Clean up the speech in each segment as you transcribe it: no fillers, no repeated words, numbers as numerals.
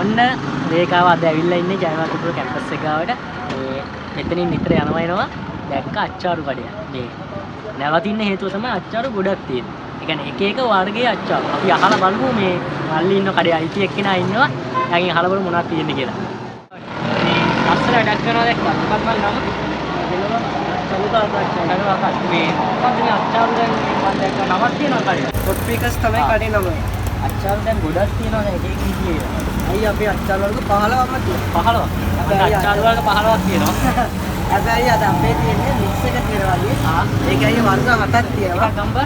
ඔන්න රේඛාව අද ඇවිල්ලා ඉන්නේ ජයවර්ධනපුර කැම්පස් එක ගාවට. මේ මෙතනින් නිතර යනවා එනවා. දැක්ක අච්චාරු කඩය. මේ නැවතින්න හේතුව තමයි අච්චාරු ගොඩක් තියෙන්නේ. ඒ කියන්නේ එක එක වර්ගයේ අච්චාරු. අපි අහලා බලමු මේ මල්ලි ඉන්න කඩේ අයිති එක්කෙනා ඉන්නවා. එයාගෙන් අහලා බලමු මොනවද තියෙන්නේ කියලා. මේ අස්සර වැඩක් කරනවා දැක්කා. මොකක්ද මල් නම? දෙනවා චලුකාරක මේ මොකක්ද මේ අච්චාරු දැන් මම දැක්ක නමක් තියෙනවා කඩේ. හොට් පීකස් තමයි කඩේ නම. අච්චාරු දැන් ගොඩක් තියෙනවා දැන් එක එක විදිහේ. අයි අපි අච්චාරු වර්ග 15ක්ම තියෙනවා. 15ක්. අපේ අච්චාරු වර්ග 15ක් තියෙනවා. හැබැයි අද අපේ තියෙන්නේ මික්ස් එක තියෙනවා. ඒකයි වර්ග 7ක් තියෙනවා. එකක් ගම්බ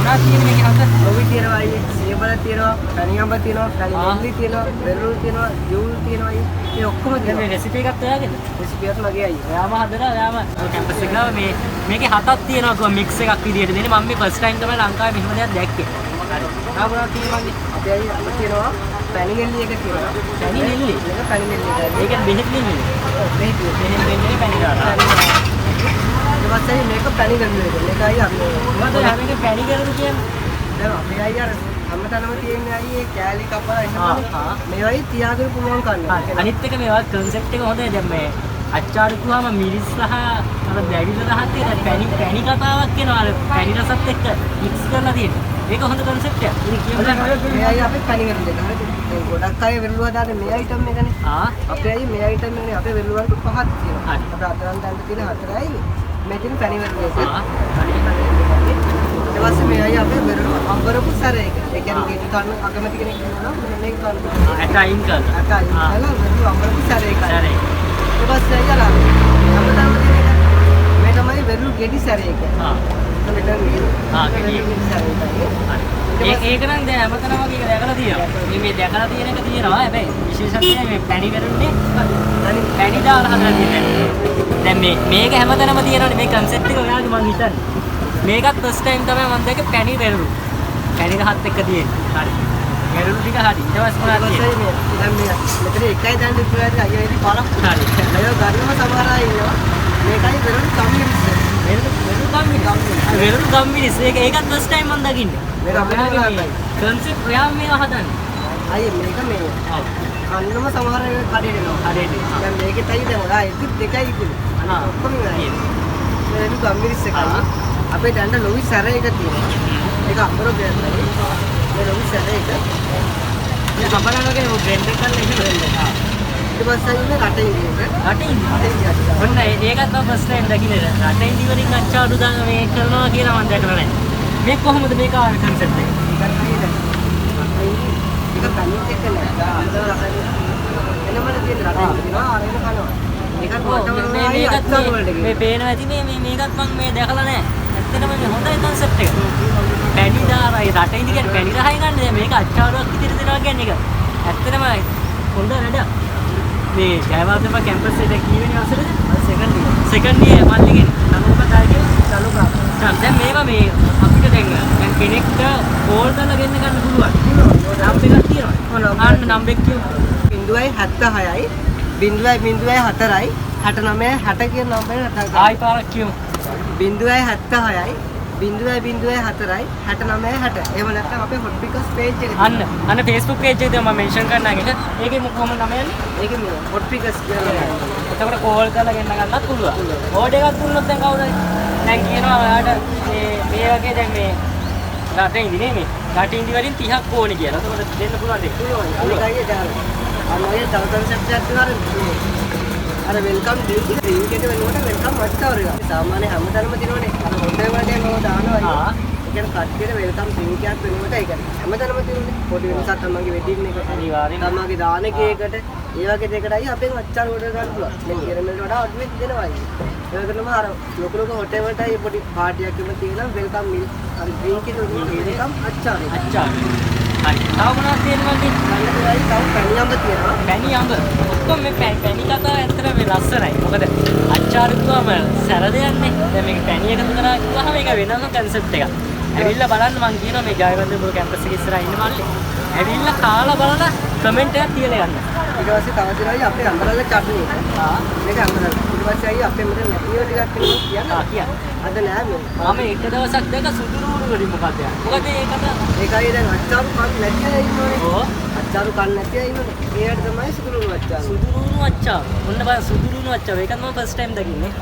මොනවද තියෙන්නේ මේකේ හත? ලොවි තියෙනවා අයියේ, සීබල තියෙනවා, කණියඹ තියෙනවා, කණිනෙල්ලි තියෙනවා, වෙරළු තියෙනවා, යූල් තියෙනවා අයියේ. මේ ඔක්කොම තියෙනවා. මේ රෙසිපි එකක් ඔයාගේද? රෙසිපි එකක් මගේ අයියේ. ඔයාම හදලා ඔයාම කැම්පස් එක ගාව මේ මේකේ හතක් තියෙනවා කොහොම මික්ස් එකක් විදියට දෙන්නේ. මම මේ ෆස්ට් ටයිම් තමයි ලංකාවේ මෙහෙම දෙයක් දැක්කේ. හරි. තාම තියෙනවා මගේ. අපේ අයියේ අපිට තියෙනවා පැණිනෙල්ලි එක තියෙනවා. පැණිනෙල්ලි. ඒක පැණිනෙල්ලි එකයි. ඒක බෙහෙත් නෙමෙයි. ඔව් බෙහෙත්. බෙහෙත් දෙන්නේ පැණි දාලා. ඊට පස්සේ මේක පැණිනෙල්ලි එක. මේකයි අපි. මොකද මේක පැණි කරලා කියන්නේ? දැන් අපේ අයියා හැමතැනම තියෙන්නේ අයියේ කෑලි කපලා එහෙම. මේවයි තියාගෙන පුළුවන් කන්න. අනිත් එක මේවා concept එක හොඳයි. දැන් මේ අච්චාරු කිව්වම මිරිස් සහ අර බැරිල රහත් එක පැණි කතාවක් කියනවා. අර පැණි රසත් එක්ක mix කරලා තියෙන්නේ. ඒක හොඳ concept එකක්. ඉතින් කියන්න මේ අයියා අපි පැණි කරලා දෙනවා. හරිද? ගොඩක් අය වෙරළු හදාන්නේ මේ item එකනේ. අපේ අයියේ මේ item එකනේ අපේ වෙරළු වලට පහක් තියෙනවා. අපේ අතරන් දැන් තියෙන හතරයි මේකෙන් පැණි වෙරළු එක. ඊට පස්සේ මේ අයියා අපේ වෙරළු අඹරපු සැරයක. ඒ කියන්නේ ගෙඩි කන්න අකමැති කෙනෙක් ඉන්නවා නම් මේක කන්න. ඇටයින් කරලා. ඇටයින් කරලා වෙරළු අඹරපු සැරයක. සැරේ. ඊට පස්සේ අයියා හැමදාම තියෙන මේ තමයි වෙරළු ගෙඩි සැරයක. ගෙඩි සැරයකයි. ඒක නම් දැන් හැමතැනම වගේ දැකලා තියෙනවා. මේ දැකලා තියෙන එක තියෙනවා. හැබැයි විශේෂත්වය මේ පැණි වෙරුන්නේ පැණි දාලා හදලා තියෙනවා. දැන් මේක හැමතැනම තියෙනවානේ මේ concept එක ඔයාලගේ මම හිතන්නේ. මේකත් first time තමයි මම දැක්කේ පැණි වෙරුළු. පැණි රහත් එක්ක තියෙන්නේ. හරි. වෙරුළු ටික හරි. ඊට පස්සේ මොනවද තියෙන්නේ? දැන් මේ මෙතන එකයි දැන් ඉස්සරහට අයියා ඉතින් බලක්. හරි. අයියෝ ගන්නම සමහර අය ඉන්නවා. මේකයි වෙරුළු කම්මිරිස්. වෙරුළු කම්මිරිස්. ඒකත් first time මම දකින්නේ. මේක අපේ concept ඔයා මේවා හදන්නේ. අයියේ මේක මේ ඔව්. කන්නම සමහර අය කඩේට එනවා. හරියට. දැන් මේකේ තයි දැන් ඔයා එකත් දෙකයි ඉතින්. ඔක්කොම නෑ. වෙරුළු කම්මිරිස් එකයි. අපේ දැන් ලොවි සැර එක තියෙනවා. ඒක අඹර බෙල්ලයි. මේ ලොවි සැර එක. මේ කපනනගේ බ්‍රෙන්ඩ් එක කරලා ඉන්න බෙල්ල. ඊට පස්සේ ඉන්නේ රටේ ඉන්නේ. රටින්. ඔන්න ඒකත් තමයි ෆස්ට් ටයිම් දකින්නේ. රටින් දිවලින් අච්චාරු දාන මේ කරනවා කියලා මම දැකලා නැහැ. මේ කොහොමද මේක ආවේ concept එක? ඒක නේද? ඒක කන්නේ එක නෑ. අnder රටේ. එනමල තියෙන රටේ තියෙනවා ආයෙත් කනවා. ඒකත් වටවල මේ පේනවා ඇති මේකත් මම මේ දැකලා නැහැ. ඇත්තටම මේ හොඳයි concept එක. පැණි දාරයි රටින් දිගට පැණි රහයි ගන්න. දැන් මේක අච්චාරුවක් විදිහට දෙනවා කියන්නේ ඒක. ඇත්තටම හොඳ වැඩක්. මේ ජයවර්ධනපුර කැම්පස් එකේ කීවෙනි අවසරද? Second year මල්ලිගෙන්. නමුත් ආයේ චලුකා. දැන් මේවා මේ අපිට දැන් කෙනෙක්ට කෝල් කරලා ගෙන්න ගන්න පුළුවන්. නම් එකක් තියෙනවා. ආන්න නම් එක කියමු. 0.76යි 0.04යි 69 60 කියන නම්බරේ ආයි පාරක් කියමු. 0.76යි 0.04යි 69 60. එහෙම නැත්නම් අපේ හොට් පිකස් page එකේ අන්න Facebook page එකේ මම mention කරන්නම් ඒක. ඒකේ කොහොමද නම යන්නේ? ඒකේ මේ හොට් පිකස් කියලා. එතකොට කෝල් කරලා ගෙන්න ගන්නත් පුළුවන්. ඕඩර් එකක් දුන්නොත් දැන් කවුරුයි? දැන් කියනවා ඔයාලට මේ වගේ දැන් මේ රටේ ඉඳිනේ මේ රටින් ඉඳි වලින් 30ක් ඕනේ කියලා. එතකොට දෙන්න පුළුවන් දෙයක්. පුළුවන්. ඒකයි දාලා. අන්න ඔය තව concept එකක් තියෙනවා. අර වෙල්කම් ඩ්‍රින්ක් එකට වෙනකොට වෙල්කම් මච්චවර එක. සාමාන්‍ය හැමතැනම තියෙනවනේ. අර හොටෙල් වලදී මම දානවා. ඒ කියන්නේ කට්ටියට වෙල්කම් ඩ්‍රින්ක් එකක් වෙනකොට ඒක හැමතැනම තියෙන්නේ. පොඩි වෙනසක් තමන්ගේ වෙඩින් එකට. අනිවාර්යෙන්. තමන්ගේ දාන එකකට ඒ වගේ දෙයකටයි අපෙන් අච්චාර ඕඩර් ගන්න පුළුවන්. මේ පිරමීඩ් වඩා අඩුවෙන් දෙනවා. ඒකටම අර ලොකු ලොකු හොටෙල් වලටයි පොඩි පාටියක් එම තියෙනවා වෙල්කම් මිල් අර ඩ්‍රින්ක් එක දුන්නේ වෙල්කම් අච්චාර. හරි. තව මොනවද තියෙනවද? ඊළඟටයි තව පැණි අඹ තියෙනවා. පැණි අඹ. ඔක්කොම මේ පැණි කතාව ඇත්තට මේ ලස්සනයි. මොකද අච්චාරු කිව්වම සැර දෙන්නේ. දැන් මේක පැණි එකතු කරා කිව්වහම මේක වෙනම concept එකක්. ඇවිල්ලා බලන්න මම කියනවා මේ ජයවර්ධනපුර කැම්පස් එකේ ඉස්සරහා ඉන්න මල්ලි. ඇවිල්ලා කාලා බලලා කමෙන්ට් එකක් තියලා යන්න. ඊට පස්සේ තව දිනයි අපේ අම්බරල්ල චට්නි එක. මේක අම්බරල්ල. ඊට පස්සේ අයියේ අපේ මෙතන නැතිව ටිකක් තියෙනවා කියන්න. අද නෑ මේ. මම එක දවසක් දැක සුදුරුරු වලින් මොකද යන්නේ. මොකද ඒකට ඒකයි දැන් අච්චාරු කන්න නැති අය ඉන්නෝනේ. ඕ අච්චාරු කන්න නැති අය ඉන්නෝනේ. ඒකට තමයි සුදුරුරු අච්චාරු. සුදුරුරු අච්චාරු. ඔන්න බලන්න සුදුරුරු අච්චාරු. ඒකත් මම ෆස්ට් ටයිම් දකින්නේ.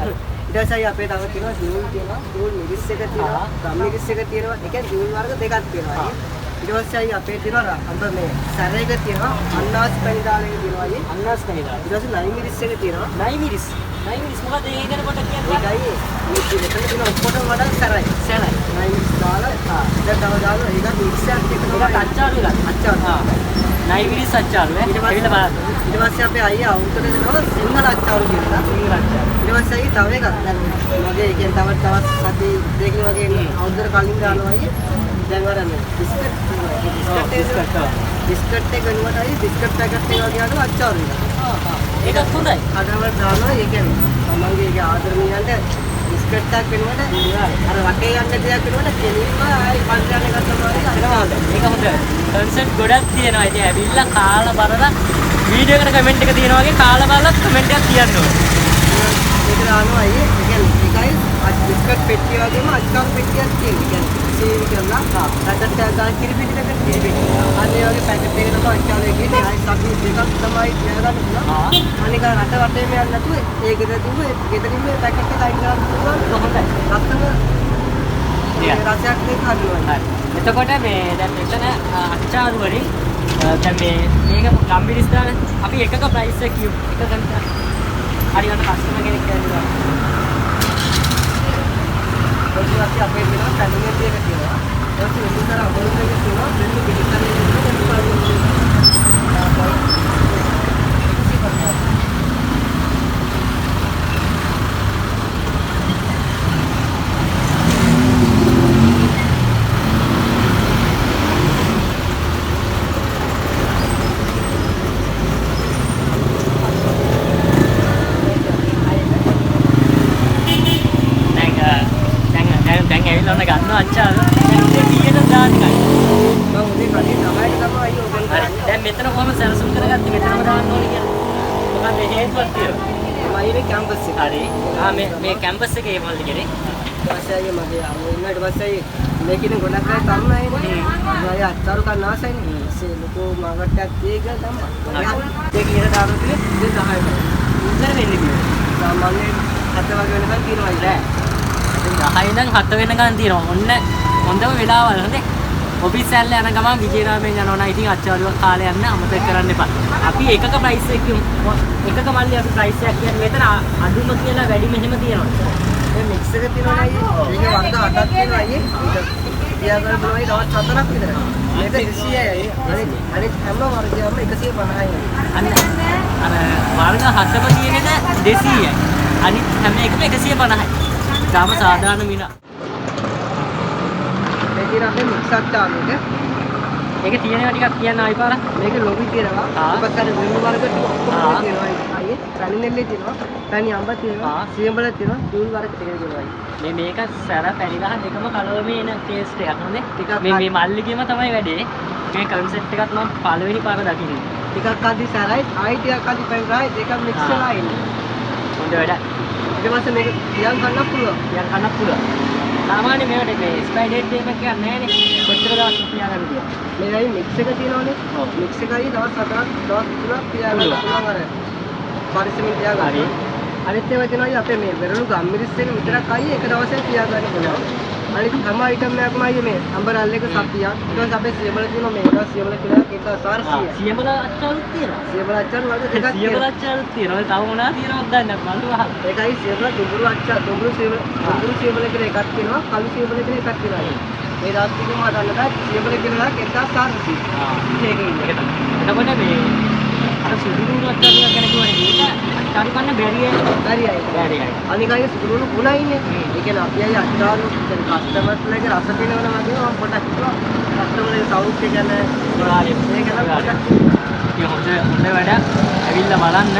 ඊට පස්සේ අපේ තව තියෙනවා දියුල් තියෙනවා. දියුල් මිරිස් එක තියෙනවා. ගම් මිරිස් එක තියෙනවා. ඒ කියන්නේ දියුල් වර්ග දෙකක් තියෙනවා. ඊට පස්සේ අයියේ අපේ තියෙනවා අඹ මේ සැරේක තියෙනවා. අන්නාස් පැණි දාලා එක තියෙනවා අයියේ. අන්නාස් පැණි දාලා. ඊට පස්සේ නයි මිරිස් එක තියෙනවා. නයි මිරිස්. නයි මිරිස් මොකද ඒ ගැන කොට කියන්නේ? ඒකයි මේ මෙතන තියෙන ඔක්කොටම වඩා සැරයි. සැරයි. නයි මිරිස් දාලා දැන් තව දාලා ඒක මික්ස් එකක් එක තමයි අච්චාරු එකක්. අච්චාරු. නයි මිරිස් අච්චාරු නේ. ඇවිල්ලා බලන්න. ඊට පස්සේ අපේ අයියා අවුරුද්දට දෙනවා සිංහල අච්චාරු කියලා. සිංහල අච්චාරු. ඊට පස්සේ අයියේ තව එකක් දැන් මගේ ඒ කියන්නේ තවත් සති දෙකකින් වගේ අවුරුද්දට කලින් දානවා අයියේ. දැන් වරන්නේ බිස්කට් එක වෙනුවට අයියේ බිස්කට් පැකට් එක වගේ අරගෙන අච්චාරු වෙනවා. ඒකත් හොඳයි. අදවල් දානවා ඒ කියන්නේ තමන්ගේ ඒ ආදරණීයන්ට බිස්කට් එකක් වෙනුවට අර වටේ යන්න දෙයක් වෙනුවට කෙලින්ම ආයි පන්සල් එකක් තමයි අරනවා. ඒක හොඳයි. කන්සෙප්ට් ගොඩක් තියෙනවා. ඉතින් ඇවිල්ලා කාලා බලලා වීඩියෝ එකට කමෙන්ට් එක තියෙනවා වගේ කාලා බලලා කමෙන්ට් එකක් කියන්න ඕනේ. ඒක දානවා අයියේ. ඒ කියන්නේ ඒකයි බිස්කට් පෙට්ටිය වගේම අච්චාරු පෙට්ටියක් තියෙනවා. සේවි කරලා රටට ගාන කිරිපිටියකට කිරිපිටි. අනේ වගේ පැකට් එකකට අච්චාරු එකේ අයි සබ්ජි දෙකක් තමයි තියාගන්න පුළුවන්. අනික රට වටේම යන්න නැතුව ඒ ගෙදරින්ම ගෙදරින්ම පැකට් එක අයින් කරන්න පුළුවන්. හොඳයි. ලස්සන රසයක් දෙක හදනවා. එතකොට මේ දැන් මෙතන අච්චාරු වලින් දැන් මේක ගම්මිරිස් දාන අපි එකක ප්‍රයිස් එක කියමු. එක ගන්න. හරියට කස්ටමර් කෙනෙක් කියනවා. ඔයගොල්ලෝ අපේ වෙනවා පැනිමෙන්ට් එක තියෙනවා. ඒක විතර අපෝස් එක තියෙනවා. දෙන්න පිටින් ගන්න ගන්නවා අච්චාරු. දැන් කීයද දාන්නේ කයි? මම උදේ කලින් 9ට තමයි අයියෝ ඔයගොල්ලෝ හරි. දැන් මෙතන කොහොම සැලසුම් කරගත්තේ මෙතනම දාන්න ඕනේ කියලා. මොකද හේතුවක් තියෙනවා. මම ඉන්නේ කැම්පස් එකේ. හරි. මේ කැම්පස් එකේ ඒ මොකද කරේ? ඊපස්සේ මගේ අම්මෝ ඉන්නට පස්සේ මේකින ගොඩක් අය තරුණයිනේ. මම අච්චාරු කන්න ආසයිනේ. ඒ ලොකෝ මාගට්ටයක් තේක තමයි. ඒ කියන දානවා කියන්නේ 10යි. ඉස්සර වෙන්නේ කිව්වා. සාමාන්‍යයෙන් 7 වගේ වෙනකන් තියෙනවා ඉතින්. 10 ඉඳන් 7 වෙනකන් තියෙනවා. ඔන්න හොඳම වෙලාවල් හොඳේ. ඔෆිස් ඇල්ල යන ගමන් විජේරාමයෙන් යනවා නම් ඉතින් අච්චාරුවක් කාලේ යන්න අමතක කරන්න එපා. අපි එකක ප්‍රයිස් එක කියමු. එකක මල්ලි අපි ප්‍රයිස් එකක් කියන්නේ මෙතන අඩුම කියලා වැඩිම එහෙම තියෙනවා. මේ මික්ස් එක තියෙනවා අයියේ. ඒක වර්ග 8ක් තියෙනවා අයියේ. තියාගන්න පුළුවන් දවස් 4ක් විතර. මේක 200යි අයියේ. අනිත් හැම වර්ගයක්ම 150යි. අන්න අර වර්ග 7ම තියෙනද 200යි. අනිත් හැම එකම 150යි. තාම සාධාරණ මිනා. මේක අපේ මික්ස් අච්චාරු එක. ඒක තියෙනවා ටිකක් කියන්න ආයි පාර. මේක ලොබි තියෙනවා. ඊපස්සේ අර වෙළු වර්ග ටික ඔක්කොම තියෙනවා අයියේ. පැණි නෙල්ලේ තියෙනවා. පැණි අඹ තියෙනවා. සියඹල තියෙනවා. දූල් වර්ග ටික තියෙනවා අයියේ. මේක සැර පැණි ගහ දෙකම කලවමේ එන ටේස්ට් එකක් හොඳේ. මේ මල්ලිගේම තමයි වැඩේ. මේ කන්සෙප්ට් එකත් මම පළවෙනි පාර දකින්නේ. ටිකක් අදි සැරයි ආයි ටිකක් අදි පැණි රායි දෙකක් මික්ස් වෙලා ඉන්නේ. හොඳ වැඩ. ඊට පස්සේ මේක තියන් කන්න පුළුවන්. තියන් කන්න පුළුවන්. සාමාන්‍ය මේවට මේ එක්ස්පයර් ඩේට් එකක් කියන්නේ නැහැ නේ. කොච්චර දවස් තියාගන්න පුළුවන්. මේකයි මික්ස් එක තියෙනවනේ. මික්ස් එකයි දවස් 4ක් දවස් 3ක් තියාගන්න පුළුවන් අර. පරිස්සමින් තියාගන්න. හරි. අනිත් ඒවා තියෙනවා අපේ මේ වෙරළු ගම්මිරිස් එක විතරක් අයියේ එක දවසේ තියාගන්න පුළුවන්. අනිත් හැම අයිටම් එකක්ම අයියේ මේ අම්බරල් එක සතියක්. ඊට පස්සේ අපේ සියඹල තියෙනවා මේක සියඹල කියලා 1400. සියඹල අච්චාරුත් තියෙනවා. සියඹල අච්චාරු වර්ග දෙකක් තියෙනවා. සියඹල අච්චාරුත් තියෙනවා. තව මොනවද තියෙනවද දන්නේ නැහැ. බලු අහන්න. ඒකයි සියඹල දුඹුරු අච්චාරු දුඹුරු සියඹල කියලා එකක් තියෙනවා. කළු සියඹල කියලා එකක් තියෙනවා. මේ දවස් ටිකම හදන්න බෑ. සියඹල කියලා 1400. ඒක ඉන්නේ. එතකොට මේ අර සුදුරුණු අච්චාරුවක් ගැන කිව්වනේ මේක අච්චාරු කන්න බැරියයි. අනිකයි සුදුරුණු ගුණයිනේ. ඒ කියන්නේ අපි අය අච්චාරු කස්ටමර්ස්ලගේ රස පිනවන වගේ මම පොඩක් කිව්වා. කස්ටමර්ලගේ සෞඛ්‍ය ගැන මේක නම් හොඳ වැඩ. ඇවිල්ලා බලන්න.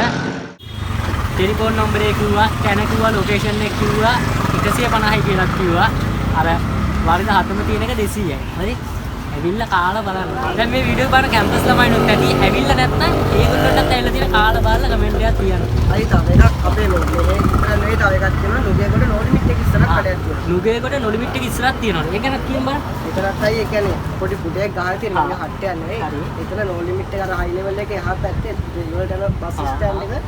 ටෙලිෆෝන් නම්බරේ කිව්වා, කැන කිව්වා, ලොකේෂන් එක කිව්වා 150යි කියලා කිව්වා. අර වර්ග 7ම තියෙන එක 200යි. හරි? ඇවිල්ලා කාලා බලන්න. දැන් මේ වීඩියෝ බලන කැම්පස් ළමයිනුත් ඇති. ඇවිල්ලා නැත්නම් ඒගොල්ලන්ටත් ඇවිල්ලා තියෙන කාලා බලලා කමෙන්ට් එකක් තියන්න. අයි තව එකක් අපේ මේ නෙවෙයි තව එකක් තියෙනවා නුගේකොට නොලිමිට් එක ඉස්සරහ කඩයක් තියෙනවා. නුගේකොට නොලිමිට් එක ඉස්සරහක් තියෙනවා. ඒක ගැන කියන්න බලන්න. ඒතරත් අයි ඒ කියන්නේ පොඩි පුඩයක් ගහලා තියෙන මේ හට්ටයක් නෙවෙයි. එතන නොලිමිට් එක අර හයි ලෙවල් එකේ එහා පැත්තේ ඉවලට යන බස් ස්ටෑන්ඩ් එක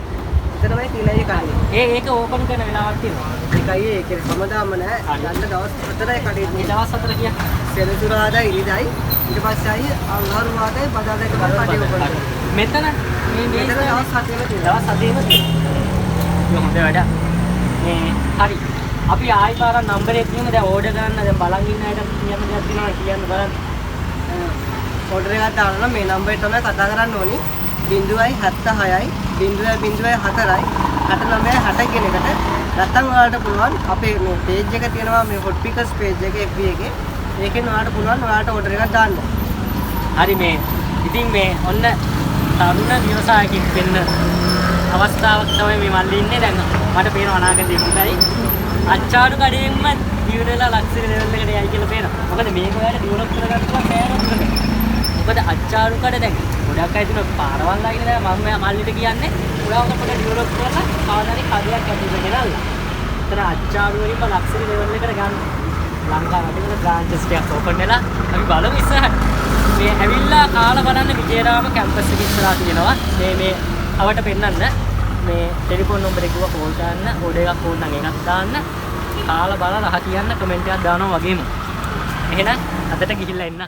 එතනමයි තියෙනයි කන්නේ. ඒක ඕපන් කරන වෙලාවක් තියෙනවා. ඒකයි ඒකේ හැමදාම නෑ. යන්න දවස් 4යි කඩේ මේ දවස් 4 කියන්නේ සෙනසුරාදා ඉරිදයි ඊට පස්සේ ආයි අඟහරුවාදා බදාදා එක කඩේ ඕපන් කරනවා. මෙතන මේ දවස් 7ේම තියෙනවා. දවස් 7ේම තියෙනවා. හොඳ වැඩ. මේ හරි. අපි ආයි පාරක් නම්බර් එක කියමු. දැන් ඕඩර් කරන්න දැන් බලන් ඉන්න අයට කියන්න දෙයක් තියෙනවා කියන්න බලන්න. ඕඩර් එකක් දාන්න මේ නම්බරේ තමයි කතා කරන්න ඕනි. 076යි 004යි 6960 කියන එකට නැත්තම් ඔයාලට පුළුවන් අපේ මේ පේජ් එක තියෙනවා මේ hot pickers page එක FB එකේ. ඒකෙන් ඔයාලට පුළුවන් ඔයාලට ඕඩර් එකක් දාන්න. හරි මේ ඉතින් මේ ඔන්න තරුණ ව්‍යවසායකින් වෙන්න අවස්ථාවක් තමයි මේ මල්ලි ඉන්නේ. දැන් මට පේන අනාගතේ හොඳයි. අච්චාරු කඩේෙන්ම දියුණුවලා ලක්ෂරි ලෙවල් එකට යයි කියලා පේනවා. මොකද මේක ඔයාලට ඩෙවලොප් කරගන්න බෑනේ. මොකද අච්චාරු කඩ දැන් ගොඩක් අය දින පාරවල් ලාගෙන දැන් මම මල්ලිට කියන්නේ උඩවක පොඩ ඩෙවලොප් කරලා සාමාන්‍ය කඩයක් ඇතුළට ගෙනල්ලා. එතන අච්චාරු වලින්ම ලක්ෂරි ලෙවල් එකට ගන්න. ලංකාවේ වල බ්‍රාන්චස් ටිකක් ඕපන් වෙලා අපි බලමු ඉස්සරහට. මේ ඇවිල්ලා කාලා බලන්න විජේරාම කැම්පස් එක ඉස්සරහා තියෙනවා. මේ අවට පෙන්නන්න මේ ටෙලිෆෝන් නම්බර් එක කිව්වා කෝල් කරන්න ඕඩර් එකක් ඕන නම් එකක් දාන්න කාලා බලලා රහ කියන්න කමෙන්ට් එකක් දානවා වගේම එහෙනම් අදට ගිහිල්ලා එන්න